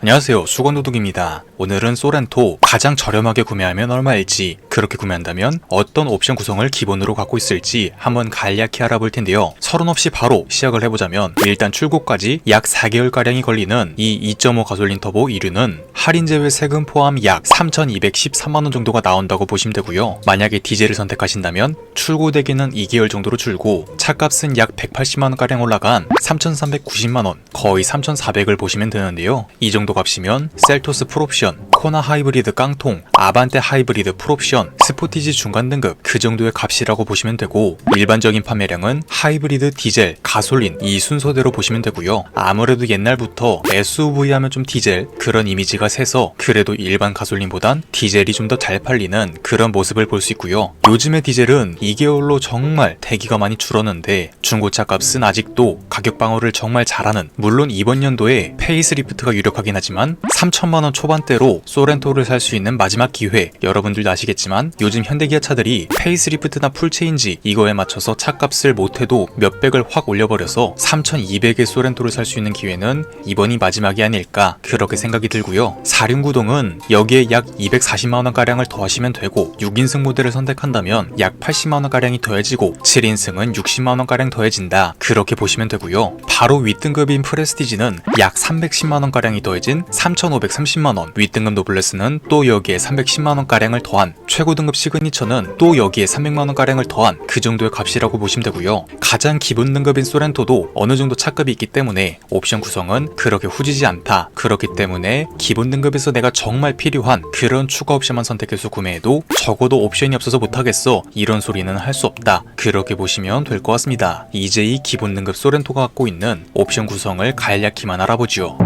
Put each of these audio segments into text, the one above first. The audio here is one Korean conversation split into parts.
안녕하세요, 수건도둑입니다. 오늘은 소렌토 가장 저렴하게 구매하면 얼마일지, 그렇게 구매한다면 어떤 옵션 구성을 기본으로 갖고 있을지 한번 간략히 알아볼 텐데요. 서론 없이 바로 시작을 해보자면, 일단 출고까지 약 4개월가량이 걸리는 이 2.5 가솔린 터보 2류는 할인 제외 세금 포함 약 3,213만원 정도가 나온다고 보시면 되고요. 만약에 디젤을 선택하신다면 출고 대기는 2개월 정도로 줄고 차값은 약 180만원가량 올라간 3,390만원, 거의 3,400을 보시면 되는데요. 이 정도 값이면 셀토스 풀옵션, 코나 하이브리드 깡통, 아반떼 하이브리드 풀옵션, 스포티지 중간 등급 그 정도의 값이라고 보시면 되고, 일반적인 판매량은 하이브리드, 디젤, 가솔린 이 순서대로 보시면 되고요. 아무래도 옛날부터 SUV 하면 좀 디젤 그런 이미지가 세서 그래도 일반 가솔린보단 디젤이 좀 더 잘 팔리는 그런 모습을 볼 수 있고요. 요즘의 디젤은 2개월로 정말 대기가 많이 줄었는데 중고차 값은 아직도 가격 방어를 정말 잘하는, 물론 이번 연도에 페이스리프트가 유력하긴 하지만 3천만원 초반대로 소렌토를 살 수 있는 마지막 기회, 여러분들도 아시겠지만 요즘 현대기아 차들이 페이스리프트나 풀체인지 이거에 맞춰서 차값을 못해도 몇백을 확 올려버려서 3,200의 소렌토를 살 수 있는 기회는 이번이 마지막이 아닐까 그렇게 생각이 들고요. 4륜구동은 여기에 약 240만원가량을 더하시면 되고, 6인승 모델을 선택한다면 약 80만원가량이 더해지고 7인승은 60만원가량 더해진다 그렇게 보시면 되고요. 바로 윗등급인 프레스티지는 약 310만원가량이 더해진 3,530만원, 윗등급 노블레스는 또 여기에 310만원가량을 더한, 최고등급 시그니처는 또 여기에 300만원가량을 더한 그 정도의 값이라고 보시면 되고요. 가장 기본 등급인 소렌토도 어느 정도 차급이 있기 때문에 옵션 구성은 그렇게 후지지 않다. 그렇기 때문에 기본 등급에서 내가 정말 필요한 그런 추가 옵션만 선택해서 구매해도 적어도 옵션이 없어서 못하겠어 이런 소리는 할 수 없다. 그렇게 보시면 될 것 같습니다. 이제 이 기본 등급 소렌토가 갖고 있는 옵션 구성을 간략히만 알아보죠.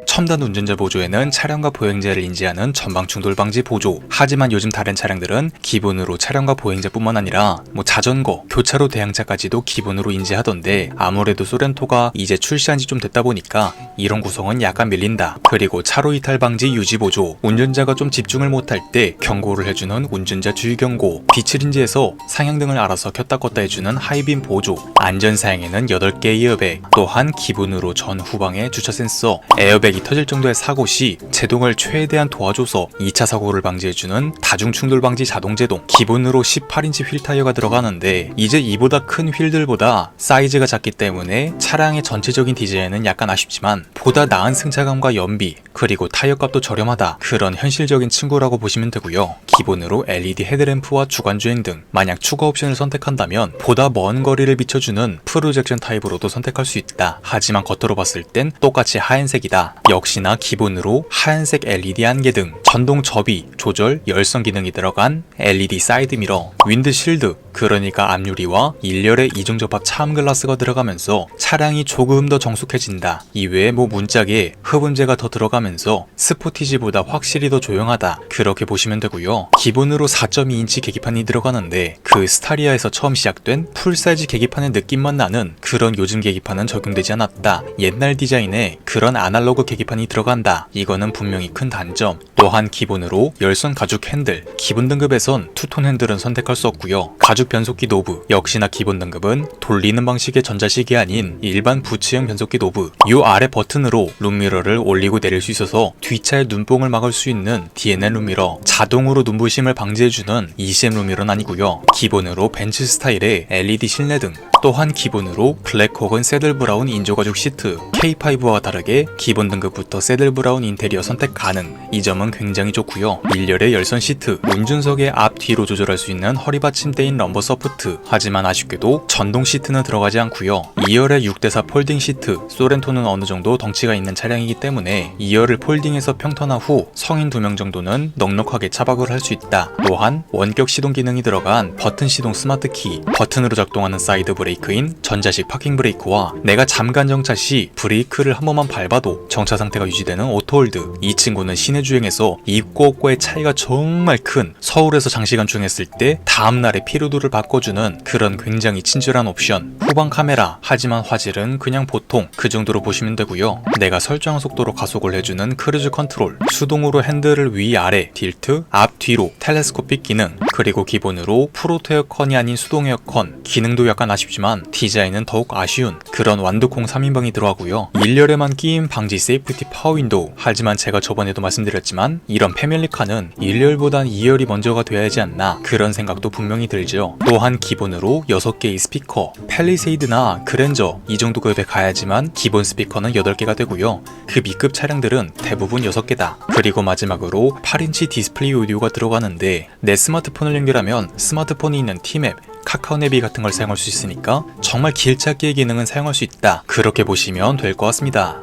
첨단 운전자 보조에는 차량과 보행자를 인지하는 전방 충돌 방지 보조. 하지만 요즘 다른 차량들은 기본으로 차량과 보행자뿐만 아니라 자전거, 교차로 대항차까지도 기본으로 인지하던데, 아무래도 소렌토가 이제 출시한 지 좀 됐다 보니까 이런 구성은 약간 밀린다. 그리고 차로 이탈 방지 유지 보조. 운전자가 좀 집중을 못할 때 경고를 해주는 운전자 주의 경고. 빛을 인지해서 상향등을 알아서 켰다 껐다 해주는 하이빔 보조. 안전 사양에는 8개 에어백. 또한 기본으로 전 후방에 주차 센서, 에어백이 터질 정도의 사고 시 제동을 최대한 도와줘서 2차 사고를 방지해주는 다중 충돌 방지 자동 제동. 기본으로 18인치 휠 타이어가 들어가는데, 이제 이보다 큰 휠들보다 사이즈가 작기 때문에 차량의 전체적인 디자인은 약간 아쉽지만 보다 나은 승차감과 연비, 그리고 타이어 값도 저렴하다, 그런 현실적인 친구라고 보시면 되고요. 기본으로 LED 헤드램프와 주간주행 등, 만약 추가 옵션을 선택한다면 보다 먼 거리를 비춰주는 프로젝션 타입으로도 선택할 수 있다. 하지만 겉으로 봤을 땐 똑같이 하얀색이다. 역시나 기본으로 하얀색 LED 안개 등, 전동 접이, 조절, 열선 기능이 들어간 LED 사이드 미러, 윈드 실드, 그러니까 앞유리와 일렬의 이중 접합 차암 글라스가 들어가면서 차량이 조금 더 정숙해진다. 이외에 문짝에 흡음재가 더 들어가면서 스포티지보다 확실히 더 조용하다. 그렇게 보시면 되고요. 기본으로 4.2인치 계기판이 들어가는데, 그 스타리아에서 처음 시작된 풀사이즈 계기판의 느낌만 나는 그런 요즘 계기판은 적용되지 않았다. 옛날 디자인에 그런 아날로그 계기판이 들어간다. 이거는 분명히 큰 단점. 또한 기본으로 열선 가죽 핸들, 기본 등급에선 투톤 핸들은 선택할 수 없고요. 가죽 변속기 노브, 역시나 기본 등급은 돌리는 방식의 전자식이 아닌 일반 부츠형 변속기 노브. 요 아래 버튼으로 룸미러를 올리고 내릴 수 있어서 뒷차의 눈뽕을 막을 수 있는 DNL 룸미러, 자동으로 눈부심을 방지해주는 ECM 룸미러는 아니고요. 기본으로 벤츠 스타일의 LED 실내 등, 또한 기본으로 블랙 혹은 새들 브라운 인조가죽 시트, K5와 다르게 기본 등급부터 새들 브라운 인테리어 선택 가능. 이 점은 굉장히 좋고요. 일렬의 열선 시트, 운전석의 앞 뒤로 조절할 수 있는 허리 받침대인 럼버 서포트. 하지만 아쉽게도 전동 시트는 들어가지 않고요. 2열의 6대4 폴딩 시트. 소렌토는 어느 정도 덩치가 있는 차량이기 때문에 2열을 폴딩해서 평턴한 후 성인 2명 정도는 넉넉하게 차박을 할 수 있다. 또한 원격 시동 기능이 들어간 버튼 시동 스마트 키, 버튼으로 작동하는 사이드 브레이크인 전자식 파킹 브레이크와 내가 잠깐 정차 시 브레이크를 한 번만 밟아도 정차 상태가 유지되는 오토홀드. 이 친구는 시내 주행에서 있고 없고의 차이가 정말 큰, 서울에서 장시간 주행했을 때 다음날의 피로도를 바꿔주는 그런 굉장히 친절한 옵션. 후방 카메라, 하지만 화질은 그냥 보통, 그 정도로 보시면 되고요. 내가 설정한 속도로 가속을 해주는 크루즈 컨트롤, 수동으로 핸들을 위아래, 딜트, 앞 뒤로 텔레스코픽 기능, 그리고 기본으로 프로토 에어컨이 아닌 수동 에어컨. 기능도 약간 아쉽지만 하지만 디자인은 더욱 아쉬운 그런 완두콩 3인방이 들어가고요. 일렬에만 끼임 방지 세이프티 파워 윈도우. 하지만 제가 저번에도 말씀드렸지만 이런 패밀리카는 1열보단 2열이 먼저가 돼야 하지 않나 그런 생각도 분명히 들죠. 또한 기본으로 6개의 스피커, 팰리세이드나 그랜저 이 정도 급에 가야지만 기본 스피커는 8개가 되고요. 그 B급 차량들은 대부분 6개다. 그리고 마지막으로 8인치 디스플레이 오디오가 들어가는데 내 스마트폰을 연결하면 스마트폰이 있는 티맵, 카카오 내비 같은 걸 사용할 수 있으니까 정말 길찾기의 기능은 사용할 수 있다. 그렇게 보시면 될 것 같습니다.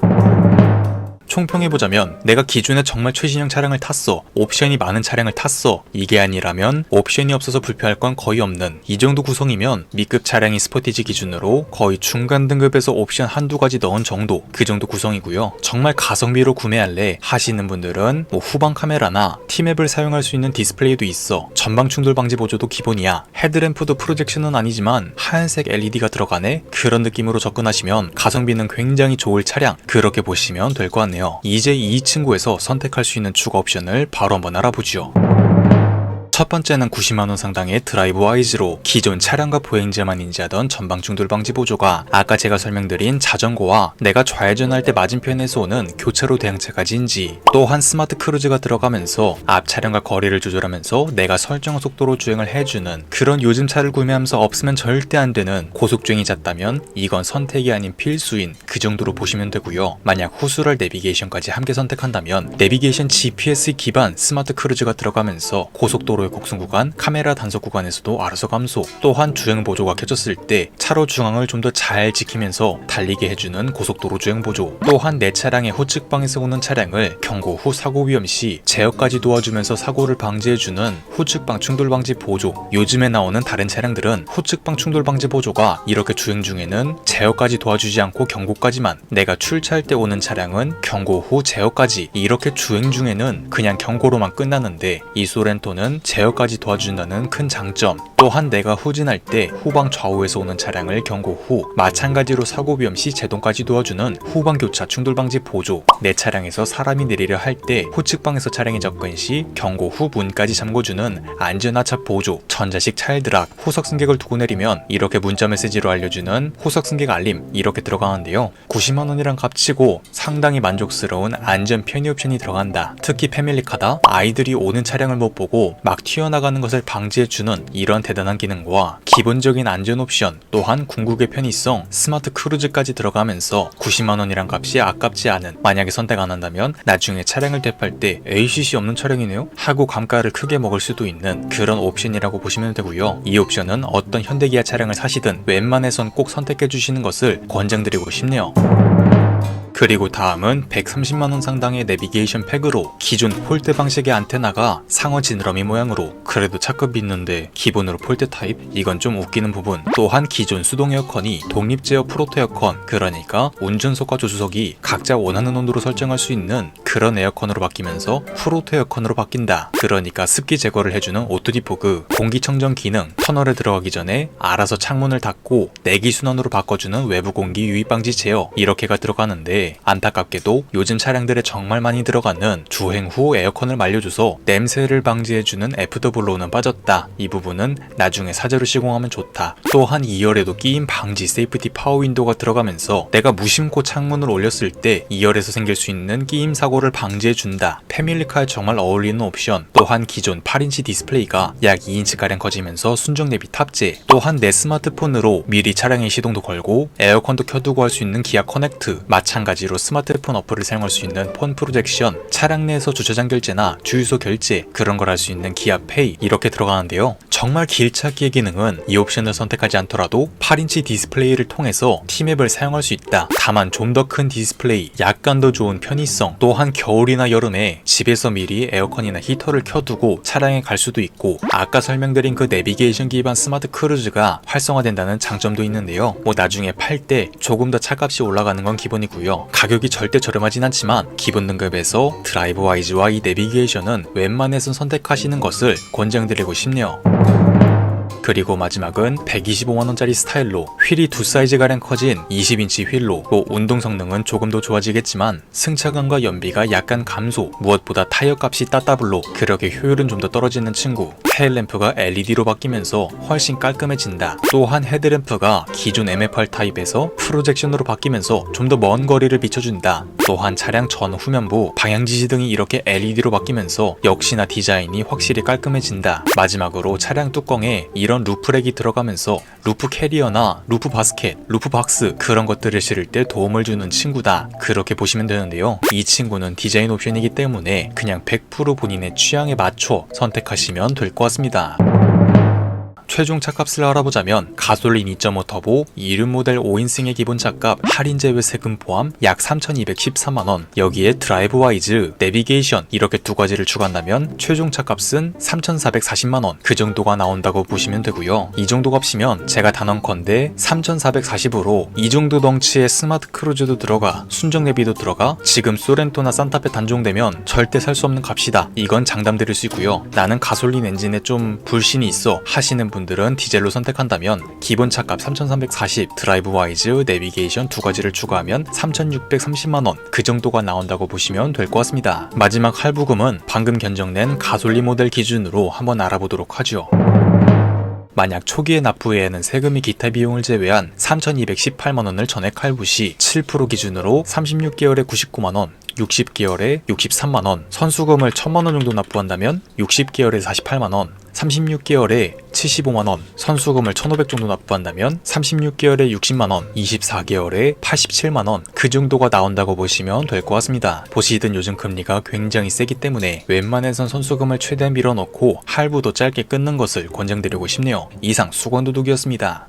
총평해보자면 내가 기존에 정말 최신형 차량을 탔어, 옵션이 많은 차량을 탔어, 이게 아니라면 옵션이 없어서 불편할 건 거의 없는 이 정도 구성이면 B급 차량이 스포티지 기준으로 거의 중간 등급에서 옵션 한두 가지 넣은 정도, 그 정도 구성이고요. 정말 가성비로 구매할래 하시는 분들은 후방 카메라나 T맵을 사용할 수 있는 디스플레이도 있어, 전방 충돌 방지 보조도 기본이야, 헤드램프도 프로젝션은 아니지만 하얀색 LED가 들어가네, 그런 느낌으로 접근하시면 가성비는 굉장히 좋을 차량, 그렇게 보시면 될 것 같네요. 이제 이 친구에서 선택할 수 있는 추가 옵션을 바로 한번 알아보죠. 첫 번째는 90만원 상당의 드라이브 와이즈로 기존 차량과 보행자만 인지하던 전방 충돌 방지 보조가 아까 제가 설명드린 자전거와 내가 좌회전할 때 맞은편에서 오는 교차로 대응차까지 인지, 또한 스마트 크루즈가 들어가면서 앞 차량과 거리를 조절하면서 내가 설정한 속도로 주행을 해주는 그런 요즘 차를 구매하면서 없으면 절대 안 되는 고속주행이 잦다면 이건 선택이 아닌 필수인 그 정도로 보시면 되고요. 만약 후술할 내비게이션까지 함께 선택한다면 내비게이션 GPS 기반 스마트 크루즈가 들어가면서 고속도로의 곡선 구간, 카메라 단속 구간에서도 알아서 감소, 또한 주행 보조가 켜졌을 때 차로 중앙을 좀 더 잘 지키면서 달리게 해주는 고속도로 주행 보조, 또한 내 차량의 후측방에서 오는 차량을 경고 후 사고 위험 시 제어까지 도와주면서 사고를 방지해주는 후측방 충돌 방지 보조. 요즘에 나오는 다른 차량들은 후측방 충돌 방지 보조가 이렇게 주행 중에는 제어까지 도와주지 않고 경고까지만, 내가 출차할 때 오는 차량은 경고 후 제어까지, 이렇게 주행 중에는 그냥 경고로만 끝나는데 이 소렌토는 제어까지 도와준다는 큰 장점, 또한 내가 후진할 때 후방 좌우에서 오는 차량을 경고 후 마찬가지로 사고 위험 시 제동까지 도와주는 후방 교차 충돌 방지 보조, 내 차량에서 사람이 내리려 할 때 후측방에서 차량이 접근 시 경고 후 문까지 잠궈주는 안전하차 보조, 전자식 차일드락, 후석 승객을 두고 내리면 이렇게 문자 메시지로 알려주는 후석 승객 알림, 이렇게 들어가는데요. 90만원이랑 값치고 상당히 만족스러운 안전 편의 옵션이 들어간다. 특히 패밀리카다, 아이들이 오는 차량을 못 보고 막 튀어나가는 것을 방지해주는 이런 대단한 기능과 기본적인 안전 옵션, 또한 궁극의 편의성, 스마트 크루즈까지 들어가면서 90만원이란 값이 아깝지 않은, 만약에 선택 안 한다면 나중에 차량을 대피할 때 ACC 없는 차량이네요? 하고 감가를 크게 먹을 수도 있는 그런 옵션이라고 보시면 되고요. 이 옵션은 어떤 현대기아 차량을 사시든 웬만해선 꼭 선택해 주시는 것을 권장드리고 싶네요. 그리고 다음은 130만원 상당의 내비게이션 팩으로 기존 폴대 방식의 안테나가 상어 지느러미 모양으로, 그래도 차급이 있는데 기본으로 폴대 타입? 이건 좀 웃기는 부분. 또한 기존 수동 에어컨이 독립 제어 프로토 에어컨, 그러니까 운전석과 조수석이 각자 원하는 온도로 설정할 수 있는 그런 에어컨으로 바뀌면서 프로토 에어컨으로 바뀐다. 그러니까 습기 제거를 해주는 오토디포그, 공기청정 기능, 터널에 들어가기 전에 알아서 창문을 닫고 내기 순환으로 바꿔주는 외부 공기 유입 방지 제어, 이렇게가 들어가는데 안타깝게도 요즘 차량들에 정말 많이 들어가는 주행 후 에어컨을 말려줘서 냄새를 방지해주는 FW는 빠졌다. 이 부분은 나중에 사제로 시공하면 좋다. 또한 2열에도 끼임 방지 세이프티 파워 윈도우가 들어가면서 내가 무심코 창문을 올렸을 때 2열에서 생길 수 있는 끼임 사고를 방지해준다. 패밀리카에 정말 어울리는 옵션. 또한 기존 8인치 디스플레이가 약 2인치가량 커지면서 순정 내비 탑재, 또한 내 스마트폰으로 미리 차량의 시동도 걸고 에어컨도 켜두고 할 수 있는 기아 커넥트, 마찬가지로 스마트폰 어플을 사용할 수 있는 폰 프로젝션, 차량 내에서 주차장 결제나 주유소 결제, 그런 걸 할 수 있는 기아 페이, 이렇게 들어가는데요. 정말 길찾기의 기능은 이 옵션을 선택하지 않더라도 8인치 디스플레이를 통해서 T맵을 사용할 수 있다. 다만 좀 더 큰 디스플레이, 약간 더 좋은 편의성, 또한 겨울이나 여름에 집에서 미리 에어컨이나 히터를 켜두고 차량에 갈 수도 있고, 아까 설명드린 그 내비게이션 기반 스마트 크루즈가 활성화된다는 장점도 있는데요. 나중에 팔 때 조금 더 차값이 올라가는 건 기본이고요. 가격이 절대 저렴하진 않지만 기본 등급에서 드라이브 와이즈와 이 내비게이션은 웬만해선 선택하시는 것을 권장드리고 싶네요. 그리고 마지막은 125만원짜리 스타일로 휠이 두 사이즈가량 커진 20인치 휠로 뭐 운동 성능은 조금 더 좋아지겠지만 승차감과 연비가 약간 감소, 무엇보다 타이어 값이 따따블로 그렇게 효율은 좀 더 떨어지는 친구. 테일램프가 LED로 바뀌면서 훨씬 깔끔해진다. 또한 헤드램프가 기존 MFR 타입에서 프로젝션으로 바뀌면서 좀 더 먼 거리를 비춰준다. 또한 차량 전 후면부 방향 지시등이 이렇게 LED로 바뀌면서 역시나 디자인이 확실히 깔끔해진다. 마지막으로 차량 뚜껑에 이런 루프렉이 들어가면서 루프 캐리어나 루프 바스켓, 루프 박스 그런 것들을 실을 때 도움을 주는 친구다. 그렇게 보시면 되는데요. 이 친구는 디자인 옵션이기 때문에 그냥 100% 본인의 취향에 맞춰 선택하시면 될 것 같습니다. 최종 차값을 알아보자면 가솔린 2.5 터보 2륜 모델 5인승의 기본 차값 할인 제외 세금 포함 약 3,213만원, 여기에 드라이브 와이즈, 내비게이션 이렇게 두 가지를 추가한다면 최종 차값은 3,440만원 그 정도가 나온다고 보시면 되고요. 이 정도 값이면 제가 단언컨대 3,440으로 이 정도 덩치의 스마트 크루즈도 들어가 순정 내비도 들어가 지금 소렌토나 산타페 단종되면 절대 살 수 없는 값이다. 이건 장담 드릴 수 있고요. 나는 가솔린 엔진에 좀 불신이 있어 하시는 분들은 디젤로 선택한다면 기본 차값 3,340, 드라이브 와이즈, 내비게이션 두 가지를 추가하면 3,630만원 그 정도가 나온다고 보시면 될 것 같습니다. 마지막 할부금은 방금 견적낸 가솔린 모델 기준으로 한번 알아보도록 하죠. 만약 초기에 납부 후에는 세금이 기타 비용을 제외한 3,218만원을 전액 할부 시 7% 기준으로 36개월에 99만원, 60개월에 63만원, 선수금을 1,000만원 정도 납부한다면 60개월에 48만원, 36개월에 75만원, 선수금을 1,500 정도 납부한다면 36개월에 60만원, 24개월에 87만원 그 정도가 나온다고 보시면 될 것 같습니다. 보시든 요즘 금리가 굉장히 세기 때문에 웬만해선 선수금을 최대한 밀어넣고 할부도 짧게 끊는 것을 권장드리고 싶네요. 이상 수건도둑이었습니다.